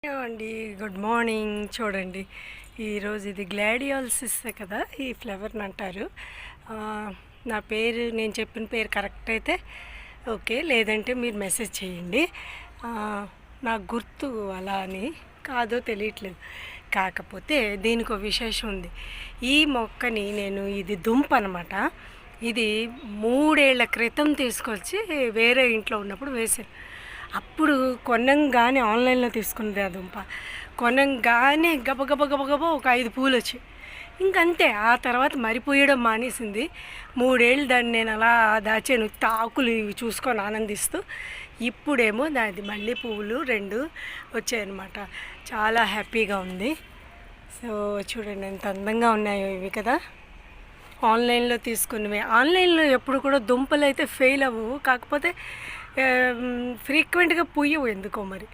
Hello అండి, good morning. చూడండి, ఈరోజు ఇది గ్లాడియోలసిస్ కదా, ఈ ఫ్లవర్ని అంటారు. ఆ, నా పేరు నేను చెప్పిన పేరు కరెక్ట్ అయితే ఓకే, లేదంటే మీరు మెసేజ్ చేయండి. నాకు గుర్తు అలా అని కాదో తెలియట్లేదు. కాకపోతే దీనికి ఒక విశేషం ఉంది. ఈ మొక్కని ఇది దుంప అనమాట. ఇది 3 ఏళ్ల క్రితం తీసుకొచ్చి వేరే ఇంట్లో ఉన్నప్పుడు వేసాను. అప్పుడు కొనంగానే ఆన్లైన్లో తీసుకున్నది ఆ దుంప. కొనంగానే గబగబ గబగబా ఒక 5 పూలు వచ్చాయి. ఇంకంతే. ఆ తర్వాత మరిపోయడం మానేసింది. 3 ఏళ్ళు దాన్ని నేను అలా దాచాను, ఆకులు ఇవి చూసుకొని ఆనందిస్తూ. ఇప్పుడేమో దాది మళ్ళీ పువ్వులు 2 వచ్చాయన్నమాట. చాలా హ్యాపీగా ఉంది. సో చూడండి ఎంత అందంగా ఉన్నాయో ఇవి కదా, ఆన్లైన్లో తీసుకున్నవి. ఆన్లైన్లో ఎప్పుడు కూడా దుంపలు అయితే ఫెయిల్ అవ్వవు, కాకపోతే ఫ్రీక్వెంట్గా పుయ్యవు ఎందుకో మరి.